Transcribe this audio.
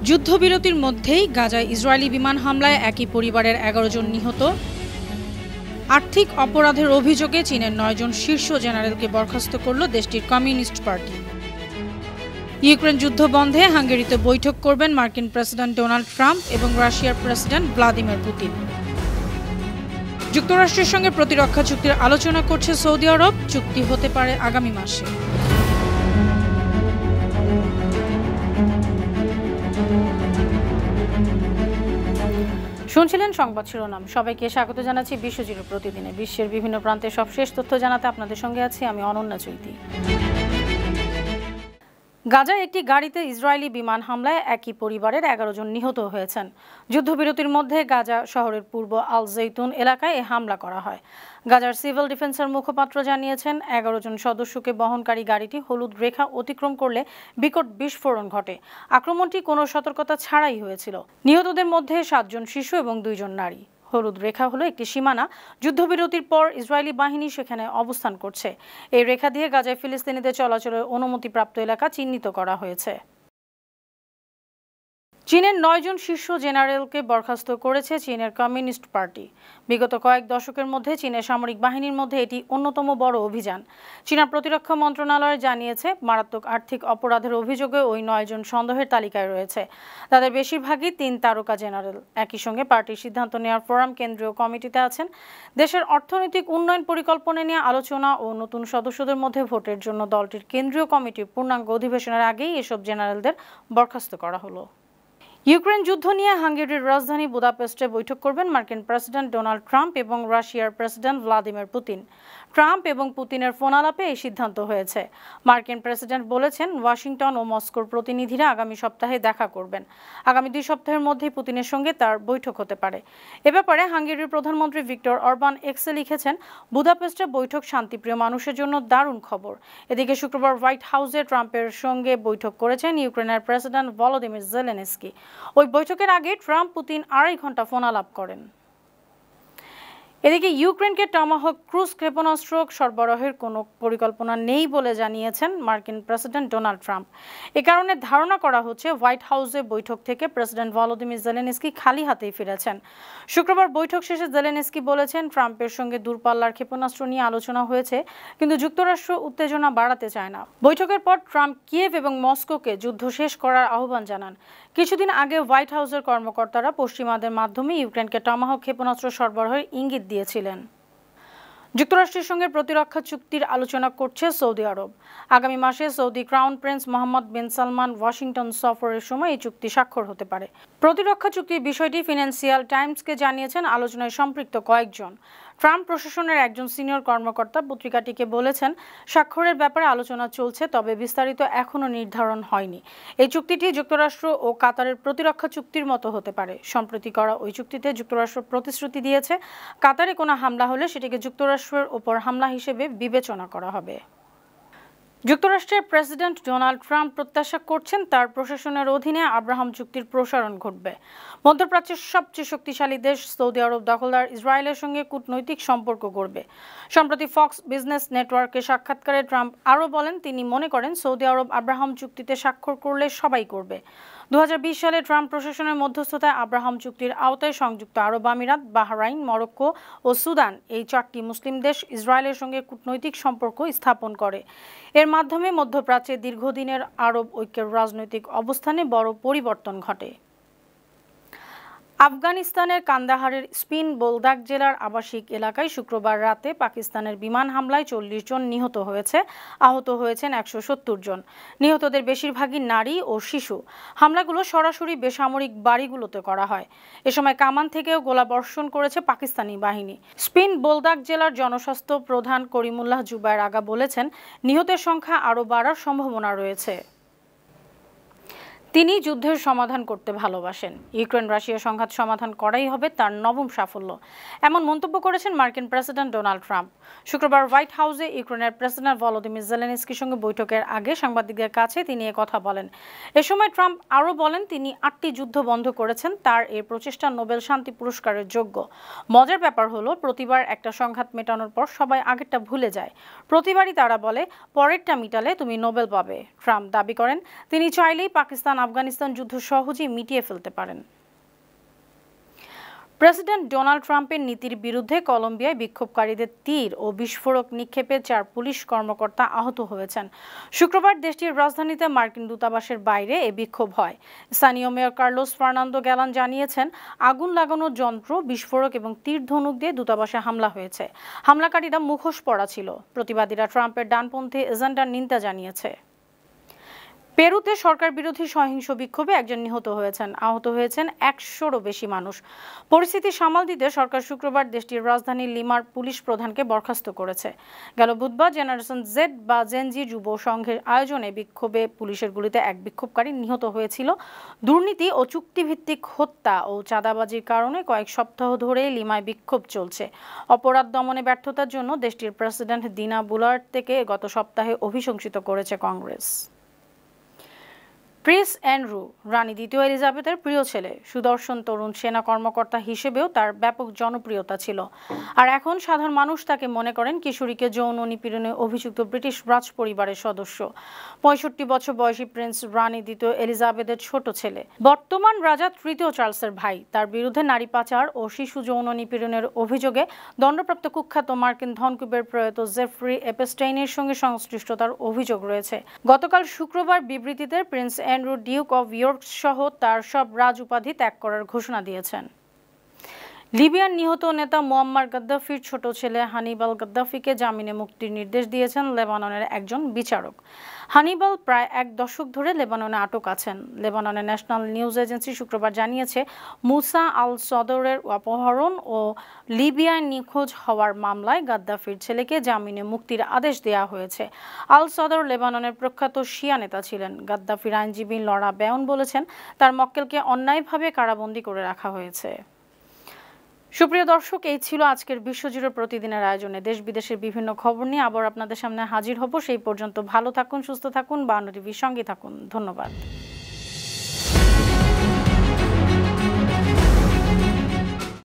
যুদ্ধবিরতির মধ্যেই গাজায় ইসরায়েলি বিমান হামলায় একই পরিবারের ১১ জন নিহত। আর্থিক অপরাধের অভিযোগে চীনের ৯ জন শীর্ষ জেনারেলকে বরখাস্ত করল দেশটির কমিউনিস্ট পার্টি। ইউক্রেন যুদ্ধ বন্ধে হাঙ্গেরিতে বৈঠক করবেন মার্কিন প্রেসিডেন্ট ডোনাল্ড ট্রাম্প এবং রাশিয়ার প্রেসিডেন্ট ভ্লাদিমির পুতিন। যুক্তরাষ্ট্রের সঙ্গে প্রতিরক্ষা চুক্তির আলোচনা করছে সৌদি আরব, চুক্তি হতে পারে আগামী মাসে। শুনছিলেন সংবাদ শিরোনাম। সবাইকে স্বাগত জানাচ্ছি বিশ্বজুড়ে প্রতিদিনে বিশ্বের বিভিন্ন প্রান্তের সবশেষ তথ্য জানাতে আপনাদের সঙ্গে আছি আমি অনন্যা চৈতি। গাজায় একটি গাড়িতে ইসরায়েলি বিমান হামলায় একই পরিবারের ১১ জন নিহত হয়েছেন। যুদ্ধবিরতির মধ্যে গাজা শহরের পূর্ব আল জৈতুন এলাকায় এ হামলা করা হয়। গাজার সিভিল ডিফেন্সের মুখপাত্র জানিয়েছেন ১১ জন সদস্যকে বহনকারী গাড়িটি হলুদ রেখা অতিক্রম করলে বিকট বিস্ফোরণ ঘটে। আক্রমণটি কোনো সতর্কতা ছাড়াই হয়েছিল। নিহতদের মধ্যে ৭ জন শিশু এবং ২ জন নারী। হলুদ রেখা হলো একটি সীমানা। যুদ্ধবিরতির পর ইসরায়েলি বাহিনী সেখানে অবস্থান করছে। এই রেখা দিয়ে গাজায় ফিলিস্তিনিদের চলাচলের অনুমতিপ্রাপ্ত এলাকা চিহ্নিত করা হয়েছে। চীনের ৯ জন শীর্ষ জেনারেলকে বরখাস্ত করেছে চীনের কমিউনিস্ট পার্টি। বিগত কয়েক দশকের মধ্যে চীনের সামরিক বাহিনীর মধ্যে এটি অন্যতম বড় অভিযান। চীনা প্রতিরক্ষা মন্ত্রণালয় জানিয়েছে মারাত্মক আর্থিক অপরাধের অভিযোগে ওই ৯ জন সন্দেহের তালিকায় রয়েছে। তাদের বেশিরভাগই ৩ তারকা জেনারেল। একই সঙ্গে পার্টির সিদ্ধান্ত নেওয়ার ফোরাম কেন্দ্রীয় কমিটিতে আছেন। দেশের অর্থনৈতিক উন্নয়ন পরিকল্পনা নিয়ে আলোচনা ও নতুন সদস্যদের মধ্যে ভোটের জন্য দলটির কেন্দ্রীয় কমিটির পূর্ণাঙ্গ অধিবেশনের আগেই এসব জেনারেলদের বরখাস্ত করা হলো। ইউক্রেন যুদ্ধ নিয়ে হাঙ্গেরির রাজধানী বুদাপেস্টে বৈঠক করবেন মার্কিন প্রেসিডেন্ট ডোনাল্ড ট্রাম্প এবং রাশিয়ার প্রেসিডেন্ট ভ্লাদিমির পুতিন। ট্রাম্প এবং পুতিনের ফোন আলাপে এই সিদ্ধান্ত হয়েছে। মার্কিন প্রেসিডেন্ট বলেছেন ওয়াশিংটন ও মস্কোর প্রতিনিধিরা আগামী সপ্তাহে দেখা করবেন। আগামী ২ সপ্তাহের মধ্যেই পুতিনের সঙ্গে তার বৈঠক হতে পারে। এ ব্যাপারে হাঙ্গেরির প্রধানমন্ত্রী ভিক্টর অরবান এক্সে লিখেছেন, বুদাপেস্টে বৈঠক শান্তিপ্রিয় মানুষের জন্য দারুণ খবর। এদিকে শুক্রবার হোয়াইট হাউসে ট্রাম্পের সঙ্গে বৈঠক করেছেন ইউক্রেনের প্রেসিডেন্ট ভলোদিমির জেলেনস্কি। ওই বৈঠকের আগে ট্রাম্প পুতিন ২.৫ ঘন্টা ফোন আলাপ করেন। এদিকে ইউক্রেনকে টমাহক ক্রুজ ক্ষেপণাস্ত্র সরবরাহের কোনো পরিকল্পনা নেই বলে জানিয়েছেন মার্কিন প্রেসিডেন্ট ডোনাল্ড ট্রাম্প। এ কারণে ধারণা করা হচ্ছে হোয়াইট হাউসে বৈঠক থেকে প্রেসিডেন্ট ভলোদিমির জেলেনস্কি খালি হাতেই ফিরেছেন। শুক্রবার বৈঠক শেষে জেলেনস্কি বলেছেন, ট্রাম্পের সঙ্গে দূরপাল্লার ক্ষেপণাস্ত্র নিয়ে আলোচনা হয়েছে, কিন্তু যুক্তরাষ্ট্র উত্তেজনা বাড়াতে চায় না। বৈঠকের পর ট্রাম্প কিয়েভ এবং মস্কোকে যুদ্ধ শেষ করার আহ্বান জানান। কিছুদিন আগে হোয়াইট হাউসের কর্মকর্তারা পশ্চিমাদের মাধ্যমে ইউক্রেনকে টমাহক ক্ষেপণাস্ত্র সরবরাহের ইঙ্গিত দিয়েছিলেন। যুক্তরাষ্ট্রের সঙ্গে প্রতিরক্ষা চুক্তির আলোচনা করছে সৌদি আরব। আগামী মাসে সৌদি ক্রাউন প্রিন্স মোহাম্মদ বিন সালমান ওয়াশিংটন সফরের সময় এই চুক্তি স্বাক্ষর হতে পারে। প্রতিরক্ষা চুক্তির বিষয়টি ফিনান্সিয়াল টাইমসকে জানিয়েছেন আলোচনায় সম্পৃক্ত কয়েকজন। ট্রাম্প প্রশাসনের একজন সিনিয়র কর্মকর্তা পত্রিকাটিকে বলেছেন, স্বাক্ষরের ব্যাপারে আলোচনা চলছে, তবে বিস্তারিত এখনও নির্ধারণ হয়নি। এই চুক্তিটি যুক্তরাষ্ট্র ও কাতারের প্রতিরক্ষা চুক্তির মতো হতে পারে। সম্প্রতি করা ওই চুক্তিতে যুক্তরাষ্ট্র প্রতিশ্রুতি দিয়েছে, কাতারে কোনো হামলা হলে সেটিকে যুক্তরাষ্ট্রের ওপর হামলা হিসেবে বিবেচনা করা হবে। যুক্তরাষ্ট্রের প্রেসিডেন্ট ডোনাল্ড ট্রাম্প প্রত্যাশা করছেন তার প্রশাসনের অধীনে আব্রাহাম চুক্তির প্রসারণ ঘটবে। মধ্যপ্রাচ্যের সবচেয়ে শক্তিশালী দেশ সৌদি আরব দখলদার ইসরায়েলের সঙ্গে কূটনৈতিক সম্পর্ক গড়বে। সম্প্রতি ফক্স বিজনেস নেটওয়ার্কে সাক্ষাৎকারে ট্রাম্প আরও বলেন, তিনি মনে করেন সৌদি আরব আব্রাহাম চুক্তিতে স্বাক্ষর করলে সবাই করবে। ২০২০ সালে ট্রাম্প প্রশাসনের মধ্যস্থতায় আব্রাহাম চুক্তির আওতায় সংযুক্ত আরব আমিরাত, বাহরাইন, মরক্কো ও সুদান এই ৪টি মুসলিম দেশ ইসরায়েলের সঙ্গে কূটনৈতিক সম্পর্ক স্থাপন করে। এর মাধ্যমে মধ্যপ্রাচ্যে দীর্ঘদিনের আরব ঐক্যের রাজনৈতিক অবস্থানে বড় পরিবর্তন ঘটে। আফগানিস্তানের কান্দাহারের স্পিন বোলদাক জেলার আবাসিক এলাকায় শুক্রবার রাতে পাকিস্তানের বিমান হামলায় ৪০ জন নিহত হয়েছে, আহত হয়েছেন ১৭০ জন। নিহতদের বেশিরভাগই নারী ও শিশু। হামলাগুলো সরাসরি বেসামরিক বাড়িগুলোতে করা হয়। এ সময় কামান থেকেও গোলাবর্ষণ করেছে পাকিস্তানি বাহিনী। স্পিন বোলদাক জেলার জনস্বাস্থ্য প্রধান করিমুল্লাহ জুবায়ের আগা বলেছেন, নিহতের সংখ্যা আরও বাড়ার সম্ভাবনা রয়েছে। তিনি যুদ্ধের সমাধান করতে ভালোবাসেন। ইউক্রেন রাশিয়া সংঘাত সমাধান করাই হবে তার নবম সাফল্য, এমন মন্তব্য করেছেন মার্কিন প্রেসিডেন্ট ডোনাল্ড ট্রাম্প। শুক্রবার হোয়াইট হাউসে ইউক্রেনের প্রেসিডেন্ট ভলোদিমির জেলেনস্কির সঙ্গে বৈঠকের আগে সাংবাদিকদের কাছে তিনি কথা বলেন। এ সময় ট্রাম্প আরও বলেন, তিনি ৮টি যুদ্ধ বন্ধ করেছেন, তার এই প্রচেষ্টা নোবেল শান্তি পুরস্কারের যোগ্য। মজার ব্যাপার হলো, প্রতিবার একটা সংঘাত মেটানোর পর সবাই আগেরটা ভুলে যায়। প্রতিবারই তারা বলে, পরেরটা মিটালে তুমি নোবেল পাবে। ট্রাম্প দাবি করেন, তিনি চাইলেই পাকিস্তান আফগানিস্তান যুদ্ধ সহজেই মিটিয়ে ফেলতে পারেন। প্রেসিডেন্ট ডোনাল্ড ট্রাম্পের নীতির বিরুদ্ধে কলম্বিয়ায় বিক্ষোভকারীদের তীর ও বিস্ফোরক নিক্ষেপে 4 পুলিশ কর্মকর্তা আহত হয়েছেন। শুক্রবার দেশটির রাজধানীতে মার্কিন দূতাবাসের বাইরে এ বিক্ষোভ হয়। স্থানীয় মেয়র কার্লোস ফার্নান্দো গ্যালান জানিয়েছেন, আগুন লাগানোর যন্ত্র, বিস্ফোরক এবং তীর ধনুক দিয়ে দূতাবাসে হামলা হয়েছে। হামলাকারীরা মুখোশ পরা ছিল। প্রতিবাদীরা ট্রাম্পের ডানপন্থী এজেন্ডার নিন্দা জানিয়েছে। পেরুতে সরকার বিরোধী সহিংস বিক্ষোভে একজন নিহত হয়েছেন, আহত হয়েছেন 100-রও বেশি মানুষ। পরিস্থিতি সামাল দিতে সরকার শুক্রবার দেশটির রাজধানী লিমার পুলিশ প্রধানকে বরখাস্ত করেছে। গেল বুধবার জেনারেশন জেড বা জেনজি যুব সংঘের আয়োজনে বিক্ষোভে পুলিশের গুলিতে এক বিক্ষোভকারী নিহত হয়েছিল। দুর্নীতি ও চুক্তিভিত্তিক হত্যা ও চাঁদাবাজির কারণে কয়েক সপ্তাহ ধরে লিমায় বিক্ষোভ চলছে। অপরাধ দমনে ব্যর্থতার জন্য দেশটির প্রেসিডেন্ট দিনা বুলার্তেকে গত সপ্তাহে অভিশংসিত করেছে কংগ্রেস। প্রিন্স অ্যান্ড্রু রানী দ্বিতীয় এলিজাবেথের প্রিয় ছেলে। সুদর্শন তরুণ সেনা কর্মকর্তা হিসেবেও তার ব্যাপক জনপ্রিয়তা ছিল। আর এখন সাধারণ মানুষ তাকে মনে করেন কিশোরীকে যৌন নিপীড়নে অভিযুক্ত ব্রিটিশ রাজ পরিবারের সদস্য। 65 বছর বয়সী প্রিন্স রানী দ্বিতীয় এলিজাবেথের ছোট ছেলে, বর্তমান রাজা তৃতীয় চার্লসের ভাই। তার বিরুদ্ধে নারী পাচার ও শিশু যৌন নিপীড়নের অভিযোগে দণ্ডপ্রাপ্ত কুখ্যাত মার্কিন ধনকুবের প্রয়াত জেফ্রি এপস্টেইনের সঙ্গে সংশ্লিষ্টতার অভিযোগ রয়েছে। গতকাল শুক্রবার বিবৃতিতে Prince Andrew Duke of York সহ তার সব রাজ উপাধি ত্যাগ করার ঘোষণা দিয়েছেন। লিবিয়ার নিহত নেতা মুয়াম্মার গাদ্দাফির ছোট ছেলে হানিবাল গাদ্দাফিকে জামিনে মুক্তির নির্দেশ দিয়েছেন লেবাননের একজন বিচারক। হানিবাল প্রায় 1 দশক ধরে লেবাননে আটক আছেন। লেবাননের ন্যাশনাল নিউজ এজেন্সি শুক্রবার জানিয়েছে, মুসা আল সদরের অপহরণ ও লিবিয়ায় নিখোঁজ হওয়ার মামলায় গাদ্দাফির ছেলেকে জামিনে মুক্তির আদেশ দেওয়া হয়েছে। আল সদর লেবাননের প্রখ্যাত শিয়া নেতা ছিলেন। গাদ্দাফির আইনজীবী লরা বেয়ন বলেছেন, তার মক্কেলকে অন্যায়ভাবে কারাবন্দী করে রাখা হয়েছে। সুপ্রিয় দর্শক, এই ছিল আজকের বিশ্বজুড়ে প্রতিদিনের আয়োজনে। দেশ বিদেশের বিভিন্ন খবর নিয়ে আবার আপনাদের সামনে হাজির হব। সেই পর্যন্ত ভালো থাকুন, সুস্থ থাকুন, বাংলা টিভির সঙ্গে থাকুন। ধন্যবাদ।